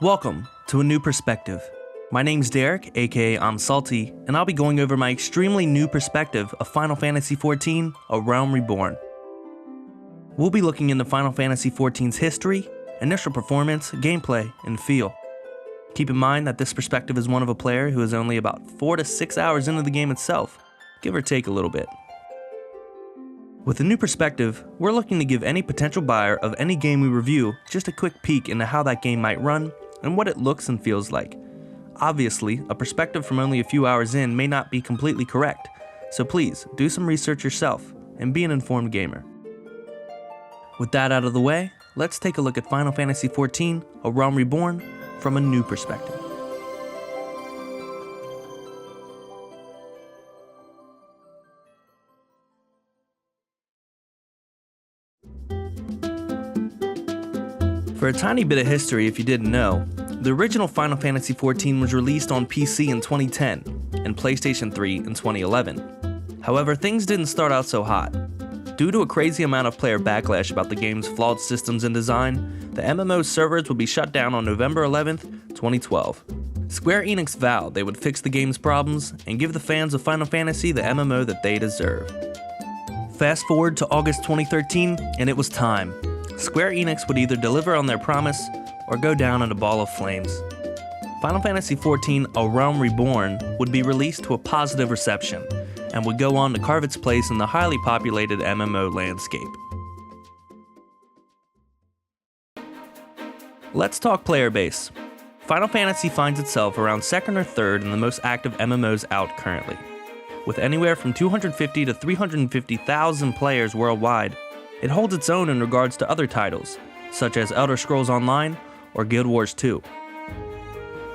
Welcome to A New Perspective. My name's Derek, aka I'm Salty, and I'll be going over my extremely new perspective of Final Fantasy XIV, A Realm Reborn. We'll be looking into Final Fantasy XIV's history, initial performance, gameplay, and feel. Keep in mind that this perspective is one of a player who is only about 4 to 6 hours into the game itself, give or take a little bit. With a new perspective, we're looking to give any potential buyer of any game we review just a quick peek into how that game might run and what it looks and feels like. Obviously, a perspective from only a few hours in may not be completely correct, so please do some research yourself and be an informed gamer. With that out of the way, let's take a look at Final Fantasy XIV, A Realm Reborn from a new perspective. For a tiny bit of history if you didn't know, the original Final Fantasy XIV was released on PC in 2010 and PlayStation 3 in 2011. However, things didn't start out so hot. Due to a crazy amount of player backlash about the game's flawed systems and design, the MMO's servers would be shut down on November 11th, 2012. Square Enix vowed they would fix the game's problems and give the fans of Final Fantasy the MMO that they deserve. Fast forward to August 2013, and it was time. Square Enix would either deliver on their promise or go down in a ball of flames. Final Fantasy XIV, A Realm Reborn would be released to a positive reception and would go on to carve its place in the highly populated MMO landscape. Let's talk player base. Final Fantasy finds itself around 2nd or 3rd in the most active MMOs out currently. With anywhere from 250 to 350,000 players worldwide, it holds its own in regards to other titles, such as Elder Scrolls Online or Guild Wars 2.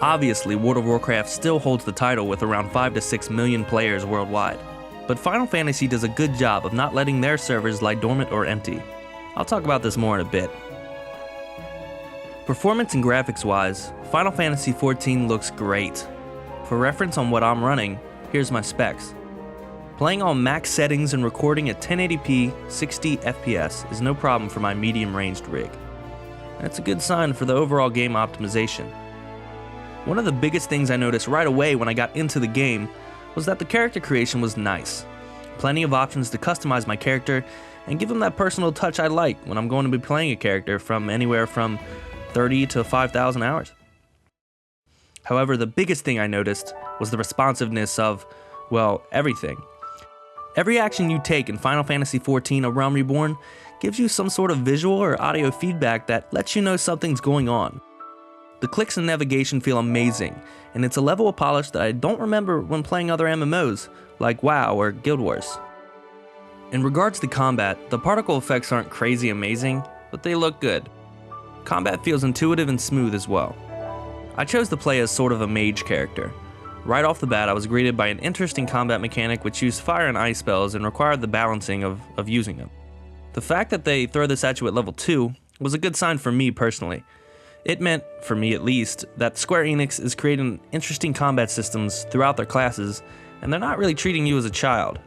Obviously, World of Warcraft still holds the title with around 5 to 6 million players worldwide, but Final Fantasy does a good job of not letting their servers lie dormant or empty. I'll talk about this more in a bit. Performance and graphics wise, Final Fantasy XIV looks great. For reference on what I'm running, here's my specs. Playing on max settings and recording at 1080p 60 FPS is no problem for my medium-ranged rig. That's a good sign for the overall game optimization. One of the biggest things I noticed right away when I got into the game was that the character creation was nice. Plenty of options to customize my character and give him that personal touch I like when I'm going to be playing a character from anywhere from 30 to 5,000 hours. However, the biggest thing I noticed was the responsiveness of, well, everything. Every action you take in Final Fantasy XIV, A Realm Reborn gives you some sort of visual or audio feedback that lets you know something's going on. The clicks and navigation feel amazing, and it's a level of polish that I don't remember when playing other MMOs, like WoW or Guild Wars. In regards to combat, the particle effects aren't crazy amazing, but they look good. Combat feels intuitive and smooth as well. I chose to play as sort of a mage character. Right off the bat, I was greeted by an interesting combat mechanic which used fire and ice spells and required the balancing of using them. The fact that they throw this at you at level 2 was a good sign for me personally. It meant, for me at least, that Square Enix is creating interesting combat systems throughout their classes, and they're not really treating you as a child.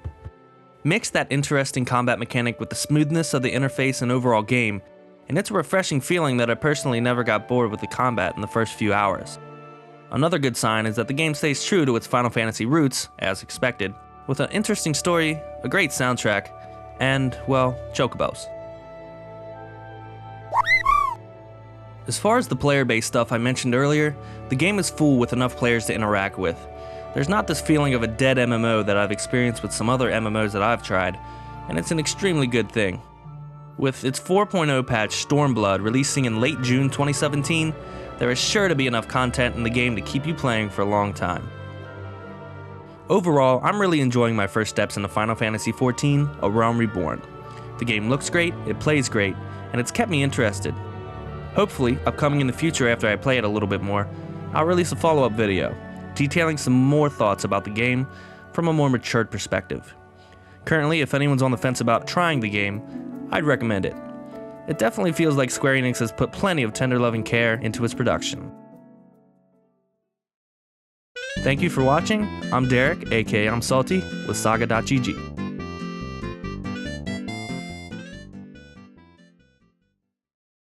Mix that interesting combat mechanic with the smoothness of the interface and overall game, and it's a refreshing feeling that I personally never got bored with the combat in the first few hours. Another good sign is that the game stays true to its Final Fantasy roots, as expected, with an interesting story, a great soundtrack, and, well, chocobos. As far as the player-based stuff I mentioned earlier, the game is full with enough players to interact with. There's not this feeling of a dead MMO that I've experienced with some other MMOs that I've tried, and it's an extremely good thing. With its 4.0 patch Stormblood releasing in late June 2017, there is sure to be enough content in the game to keep you playing for a long time. Overall, I'm really enjoying my first steps into Final Fantasy XIV, A Realm Reborn. The game looks great, it plays great, and it's kept me interested. Hopefully, upcoming in the future after I play it a little bit more, I'll release a follow-up video, detailing some more thoughts about the game from a more matured perspective. Currently, if anyone's on the fence about trying the game, I'd recommend it. It definitely feels like Square Enix has put plenty of tender loving care into its production. Thank you for watching. I'm Derek, aka I'm Salty, with Saga.gg.